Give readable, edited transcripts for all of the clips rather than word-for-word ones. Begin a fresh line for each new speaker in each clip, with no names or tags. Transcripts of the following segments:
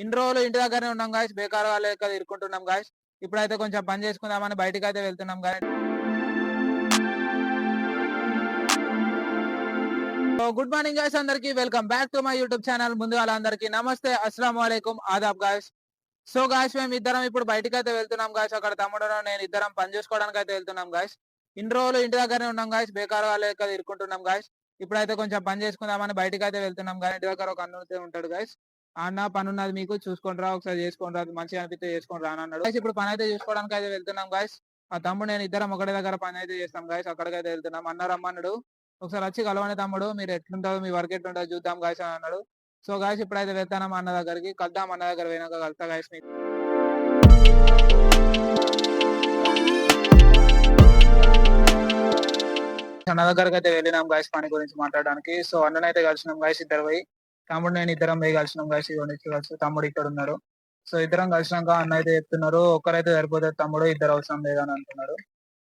ఇన్ని రోజులు ఇంటి దగ్గరనే ఉన్నాం గాయస్, బేకార్ వాళ్ళ ఇరుక్కుంటున్నాం గాయస్. ఇప్పుడైతే కొంచెం పని చేసుకుందామని బయటికి అయితే వెళ్తున్నాం guys. So good morning guys, అందరికి welcome back to my YouTube channel. ముందు వాళ్ళందరికీ నమస్తే, అస్సలాము అలైకుం, ఆదాబ్ గాయస్. సో గాయస్, మేము ఇద్దరం ఇప్పుడు బయటికి అయితే వెళ్తున్నాం గాయస్. అక్కడ తమ్ముడు నేను ఇద్దరం పని చేసుకోవడానికి అయితే వెళ్తున్నాం గాయస్. ఇన్ని రోజులు ఇంటి దగ్గరనే ఉన్నాం గాయస్, బేకార్ వాళ్ళ ఇరుక్కుంటున్నాం గాయస్. ఇప్పుడైతే కొంచెం పని చేసుకుందామని బయటికి అయితే వెళ్తున్నాం గాయస్. ఇంటి దగ్గర ఒక అన్న అయితే ఉంటాడు గాయస్. అన్న పని ఉన్నది, మీకు చూసుకొని రా, ఒకసారి చేసుకొని రా, మంచిగా అనిపిస్తే చేసుకొని రా అన్నాడు గాయస్. ఇప్పుడు పని అయితే చూసుకోవడానికి అయితే వెళ్తున్నాం గాయస్. ఆ తమ్ముడు నేను ఇద్దరం ఒకటే దగ్గర పని అయితే చేస్తాం గాయస్. అక్కడికైతే వెళ్తున్నాం. అన్న రమ్మన్నాడు, ఒకసారి వచ్చి కలవని తమ్ముడు, మీరు ఎట్లుంటారో మీ వర్క్ ఎట్లుంటుందో చూద్దాం గాయస్ అని అన్నాడు. సో గాయస్, ఇప్పుడైతే వెళ్తాం అన్న దగ్గరికి. కలుద్దాం అన్న దగ్గర పోయినాక కలుతా గాయస్ మీకు. అన్న దగ్గరకు అయితే వెళ్ళినాం గాయస్ పని గురించి మాట్లాడడానికి. సో అన్ననైతే కలిసినాం గాయస్, ఇద్దరు పోయి. తమ్ముడు నేను ఇద్దరం పోయి కలిసినాం గాయస్. ఇవన్నీ చూడొచ్చు, తమ్ముడు ఇక్కడ ఉన్నాడు. సో ఇద్దరం కలిసినాక అన్న అయితే చెప్తున్నారు, ఒక్కరైతే సరిపోతుంది తమ్ముడు, ఇద్దరు అవసరం లేదని అంటున్నాడు.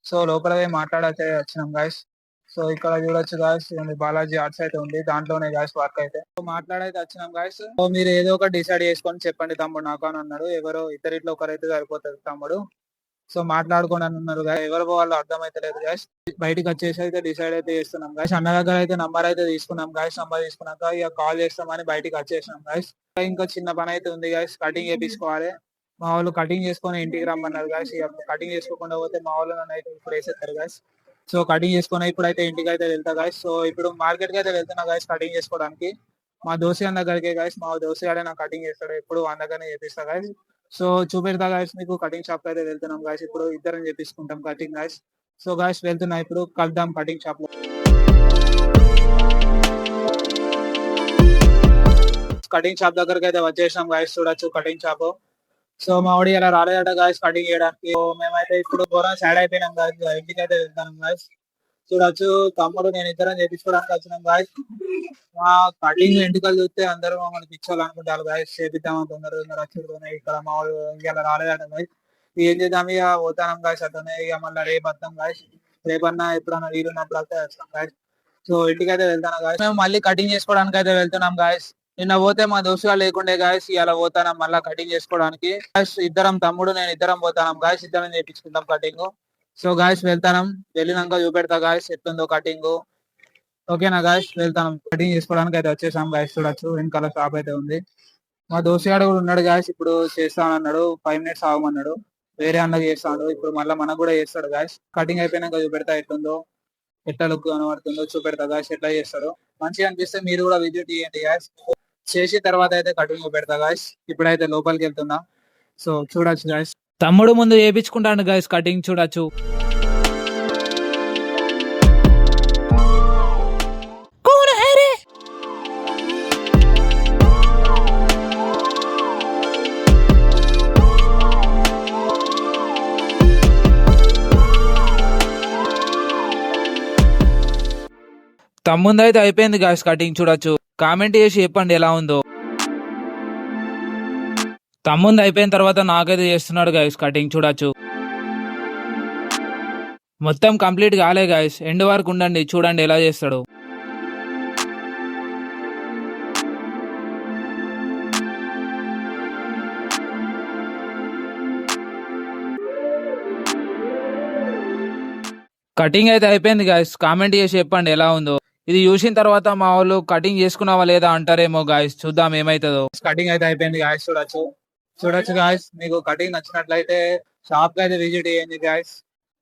సో లోపల పోయి మాట్లాడైతే వచ్చినాం గాయస్. సో ఇక్కడ చూడొచ్చు గాయస్, బాలాజీ ఆర్ట్స్ అయితే ఉంది, దాంట్లోనే గాయస్ వర్క్ అయితే. సో మాట్లాడైతే వచ్చినాం గాయస్. సో మీరు ఏదో ఒకటి డిసైడ్ చేసుకొని చెప్పండి తమ్ముడు నాకు అని అన్నాడు. ఎవరో ఇద్దరిట్లో ఒకరైతే సరిపోతుంది తమ్ముడు. సో మాట్లాడుకోండి అని ఉన్నారు గాయస్. ఎవరు వాళ్ళు అర్థమైతలేదు గాయస్. బయటకు వచ్చేసి అయితే డిసైడ్ అయితే చేస్తున్నాం గాయస్. అన్న దగ్గర అయితే నంబర్ అయితే తీసుకున్నాం గాయస్. నంబర్ తీసుకున్నాక ఇక కాల్ చేస్తామని బయటకు వచ్చేసినాం గాయస్. ఇంకా చిన్న పని అయితే ఉంది గాయస్, కటింగ్ చేపించుకోవాలి. మా వాళ్ళు కటింగ్ చేసుకొని ఇంటికి రమ్మన్నారు గాయస్. ఇక కటింగ్ చేసుకోకుండా పోతే మా వాళ్ళు నన్ను అయితే ఇప్పుడు వేసేస్తారు గాయస్. సో కటింగ్ చేసుకుని ఇప్పుడైతే ఇంటికి అయితే వెళ్తా గాయస్. సో ఇప్పుడు మార్కెట్ కి అయితే వెళ్తున్నా గాయస్ కటింగ్ చేసుకోవడానికి. మా దోస్త్ గారి దగ్గరికి గాయస్. మా దోస్త్ గారే నాకు కటింగ్ చేస్తాడు, ఎప్పుడు వాళ్ళ దగ్గరనే చేపిస్తా గాయస్. సో చూపెడతా గాయస్ మీకు. కటింగ్ షాప్ అయితే వెళ్తున్నాం గాయస్. ఇప్పుడు ఇద్దరం చేపించుకుంటాం కటింగ్ గాయస్. సో గాయస్ వెళ్తున్నా, ఇప్పుడు కలుద్దాం కటింగ్ షాప్ లో. కటింగ్ షాప్ దగ్గరకి అయితే వచ్చేసాం గాయస్. చూడొచ్చు కటింగ్ షాప్. సో మా వాడు ఇలా రాలేదట గాయస్ కటింగ్ చేయడానికి. మేమైతే ఇప్పుడు ఘోరం సైడ్ అయిపోయినాం గాయస్. ఇంటికి అయితే వెళ్తాం గాయస్. చూడొచ్చు తమ్ముడు నేను ఇద్దరం చేపించుకోవడానికి వచ్చినాం గాయస్. మా కటింగ్ ఎంటికలు చూస్తే అందరూ మమ్మల్ని పిచ్చోళ్ళు అనుకుంటారు గాయస్. చేపిద్దాం తొందరగా వచ్చి ఇక్కడ మా వాడు ఇలా రాలేదట గాయస్. ఏం చేద్దాం, ఇక పోతాం గాయస్ అట్లనే. ఇక మళ్ళీ రేపు వస్తాం గాయస్. రేపన్నా ఎప్పుడన్నా వీలున్నప్పుడు అయితే వస్తాం గాయస్. సో ఇంటికి అయితే వెళ్తాను గాయస్. మేము మళ్ళీ కటింగ్ చేసుకోవడానికి అయితే వెళ్తున్నాం గాయస్. నిన్న పోతే మా దోస్తుగా లేకుండే గాయస్, ఇలా పోతాం మళ్ళీ కటింగ్ చేసుకోవడానికి గాయస్. ఇద్దరం తమ్ముడు నేను ఇద్దరం పోతాం గాయస్. ఇద్దరం చేయించుకుంటాం కటింగ్. సో గాయస్ వెళ్తాం, వెళ్ళినాక చూపెడతా గాయస్ ఎట్లుందో కటింగ్. ఓకేనా గాయస్, వెళ్తాం. కటింగ్ చేసుకోవడానికి అయితే వచ్చేసాం గాయస్. చూడొచ్చు వెనకాల షాప్ అయితే ఉంది. మా దోస్తుగాడు కూడా ఉన్నాడు గాయస్. ఇప్పుడు చేస్తానన్నాడు, 5 minutes ఆగమన్నాడు. వేరే అన్నకి చేస్తాడు, ఇప్పుడు మళ్ళీ మనకు కూడా చేస్తాడు గాయస్. కటింగ్ అయిపోయినాక చూపెడతా ఎట్లుందో, ఎట్లా లుక్ కనబడుతుందో చూపెడతా గాయస్, ఎట్లా చేస్తాడు. మంచిగా అనిపిస్తే మీరు కూడా విజిట్ చేయండి గాయస్. చేసిన తర్వాత అయితే కటింగ్ పెడతా గాయస్. ఇప్పుడైతే లోపలికి వెళ్తున్నా. సో చూడొచ్చు గాయస్, తమ్ముడు ముందు చేయించుకుంటాను గాయస్ కటింగ్. చూడొచ్చు తమ్ముంది అయితే అయిపోయింది గాయస్ కటింగ్. చూడొచ్చు, కామెంట్ చేసి చెప్పండి ఎలా ఉందో. తమ్ముంది అయిపోయిన తర్వాత నాకైతే చేస్తున్నాడు గాయస్ కటింగ్. చూడొచ్చు మొత్తం కంప్లీట్ కాలే గాయస్, ఎండ్ వరకు ఉండండి, చూడండి ఎలా చేస్తాడు. కటింగ్ అయితే అయిపోయింది గాయస్, కామెంట్ చేసి చెప్పండి ఎలా ఉందో. ఇది చూసిన తర్వాత మా వాళ్ళు కటింగ్ చేసుకున్నావా లేదా అంటారేమో గాయస్, చూద్దాం ఏమైతుందో. కటింగ్ అయితే అయిపోయింది గాయస్. చూడొచ్చు చూడొచ్చు గాయస్, మీకు కటింగ్ నచ్చినట్లయితే షాప్ కి అయితే విజిట్ చేయండి గాయస్.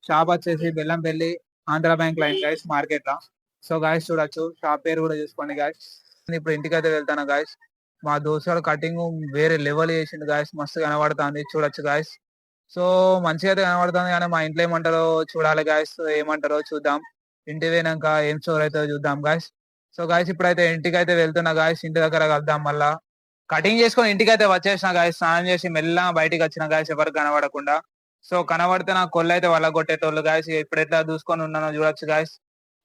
షాప్ వచ్చేసి Bellampalli, Andhra bank line guys, market లా. సో గాయస్ చూడొచ్చు, షాప్ పేరు కూడా చూసుకోండి గాయస్. ఇప్పుడు ఇంటికి అయితే వెళ్తాను గాయస్. మా దోస్తుడు కటింగ్ వేరే లెవెల్ చేసిండు గాయస్, మస్తు కనబడుతుంది. చూడొచ్చు గాయస్. సో మంచిగా అయితే కనబడుతుంది, కానీ మా ఇంట్లో ఏమంటారో చూడాలి గాయస్. ఏమంటారో చూద్దాం. ఇంటి పోయినాక ఏం స్టోర్ అవుతుందో చూద్దాం గాయస్. సో గాయస్ ఇప్పుడైతే ఇంటికి అయితే వెళ్తున్నా గాయస్. ఇంటి దగ్గర కలుద్దాం మళ్ళా. కటింగ్ చేసుకొని ఇంటికి అయితే వచ్చేసిన గాయస్. స్నానం చేసి మెల్లగా బయటికి వచ్చిన గాయస్, ఎవరికి కనబడకుండా. సో కనబడితే నా కొల్లు అయితే వాళ్ళ కొట్టేటోళ్ళు గాయస్. ఇప్పుడు ఎట్లా దూసుకొని ఉన్నానో చూడొచ్చు గాయస్.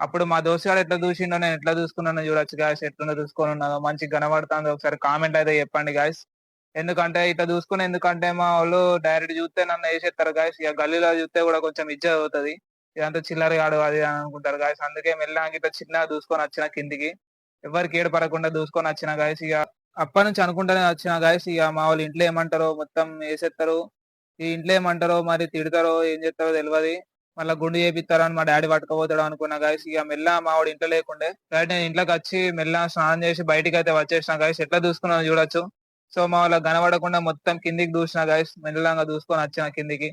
అప్పుడు మా దోస్తు గారు ఎట్లా చూసిండో నేను ఎట్లా చూసుకున్నానో చూడొచ్చు గాయస్. ఎట్లా చూసుకొని ఉన్నానో మంచిగా కనబడుతుంది. ఒకసారి కామెంట్ అయితే చెప్పండి గాయస్. ఎందుకంటే ఇట్లా చూసుకుని, ఎందుకంటే మా వాళ్ళు డైరెక్ట్ చూస్తే నన్ను వేసేస్తారు గాయస్. ఇక గల్లీలో చూస్తే కూడా కొంచెం ఇజ్జత్ అవుతుంది, ఇదంతా చిల్లర కాడు అది అని అనుకుంటారు గాయస్. అందుకే మెల్లగా ఇట్లా చిన్నగా దూసుకొని వచ్చిన కిందికి, ఎవరికి ఏడు పడకుండా దూసుకొని వచ్చిన గాయస్. ఇక అప్పటి నుంచి అనుకుంటానే వచ్చిన గాయస్. ఇక మా వాళ్ళు ఇంట్లో ఏమంటారో మొత్తం వేసేస్తారు. ఈ ఇంట్లో ఏమంటారో మరి తిడతారో ఏం చేస్తారో తెలియదు. మళ్ళీ గుండు చేపిస్తారో అని మా డాడీ పట్టుకపోతాడు అనుకున్నా గాయస్. ఇక మెల్ల మా వాడు ఇంట్లో లేకుండే డైరెక్ట్ నేను ఇంట్లోకి వచ్చి మెల్ల స్నానం చేసి బయటికి అయితే వచ్చేసిన గాయస్. ఎట్లా దూసుకున్నాను చూడొచ్చు. సో మా వాళ్ళకి కనబడకుండా మొత్తం కిందికి దూసిన గాయస్. మెల్లగా దూసుకొని వచ్చిన కిందికి.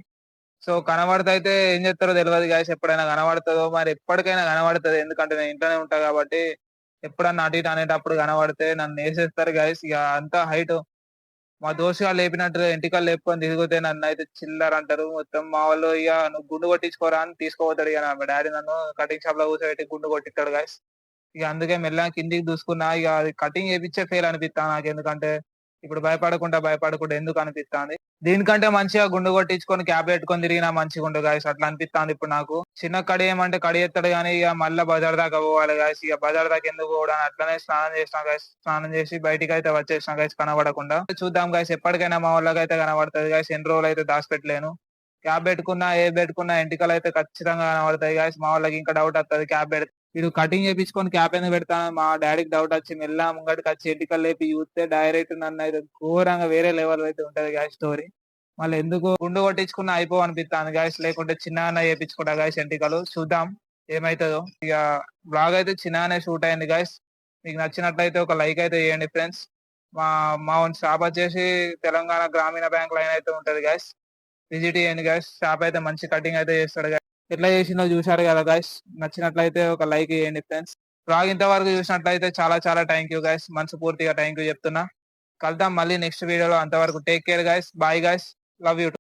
సో కనబడితే అయితే ఏం చేస్తారో తెలియదు గాయస్. ఎప్పుడైనా కనబడుతుందో మరి ఎప్పటికైనా కనబడుతుంది. ఎందుకంటే నేను ఇంట్లోనే ఉంటా కాబట్టి ఎప్పుడన్నా అటు ఇటు అనేటప్పుడు కనబడితే నన్ను వేసేస్తారు గాయస్. ఇక అంతా హైట్ మా దోస్తు గాడు లేపినట్టు ఎంటికలు లేపుకొని తిరిగితే నన్ను అయితే చిల్లర అంటారు మొత్తం. మా వాళ్ళు ఇక నువ్వు గుండు కొట్టించుకోరా అని తీసుకుపోతాడు. ఇక మా డాడీ నన్ను కటింగ్ షాప్ లో కూర్చోబెట్టి గుండు కొట్టిస్తాడు గాయస్. ఇక అందుకే మెల్లగా కిందికి దూసుకున్నా. ఇక అది కటింగ్ చేపించే ఫెయిల్ అనిపిస్తా నాకు. ఎందుకంటే ఇప్పుడు భయపడకుండా ఎందుకు అనిపిస్తాంది. దీనికంటే మంచిగా గుండు కొట్టించుకొని క్యాప్ పెట్టుకొని తిరిగినా మంచిగా ఉండు గాయస్. అట్లా అనిపిస్తాంది ఇప్పుడు నాకు. చిన్న కడి ఏమంటే కడి ఎత్తాడు కానీ ఇక మళ్ళీ బజార్ దాకా పోవాలి గాయస్. ఇక బజార్ దాకా ఎందుకు పోవడం అట్లనే స్నానం చేసిన గాయస్. స్నానం చేసి బయటికి అయితే వచ్చేసిన గాయస్ కనబడకుండా. చూద్దాం గాయస్ ఎప్పటికైనా మా వాళ్ళకి అయితే కనబడుతుంది గాయస్. ఎన్ని రోజులు అయితే దాచిపెట్టలేను. క్యాప్ పెట్టుకున్నా ఏ పెట్టుకున్నా ఎంటికలు అయితే ఖచ్చితంగా కనబడతాయి గాయస్. మా వాళ్ళకి ఇంకా డౌట్ వస్తుంది క్యాప్ పెడితే. వీడు కటింగ్ చేపించుకొని క్యాప్ ఎందుకు పెడతాను మా డాడీకి డౌట్ వచ్చి మెల్ల ముంగటికి వచ్చి ఎంటికలు లేపి చూస్తే డైరెక్ట్ నన్ను అయితే ఘోరంగా వేరే లెవెల్ అయితే ఉంటది గాయస్ స్టోరీ. మళ్ళీ ఎందుకు గుండు కొట్టించుకున్న అయిపో అనిపిస్తాను గాయస్. లేకుంటే చిన్నగానే చేపించుకుంటా గాయస్ ఎంటికలు. చూద్దాం ఏమైతుందో. ఇక బ్లాగ్ అయితే చిన్నగానే షూట్ అయింది గాయస్. మీకు నచ్చినట్లయితే ఒక లైక్ అయితే చేయండి ఫ్రెండ్స్. మా మా షాప్ వచ్చేసి తెలంగాణ గ్రామీణ బ్యాంక్ లైన్ అయితే ఉంటది గాయస్. విజిట్ చేయండి గాయస్. షాప్ అయితే మంచి కటింగ్ అయితే చేస్తాడు గాయస్. ఎట్లా చేసిందో చూశారు కదా గాయస్. నచ్చినట్లయితే ఒక లైక్ చేయండి ఫ్రెండ్స్. బ్లాగ్ ఇంతవరకు చూసినట్లయితే చాలా చాలా థ్యాంక్ యూ గాయస్. మనస్ఫూర్తిగా థ్యాంక్ యూ చెప్తున్నా. కలుద్దాం మళ్ళీ నెక్స్ట్ వీడియోలో. అంతవరకు take care guys. Bye guys. Love you.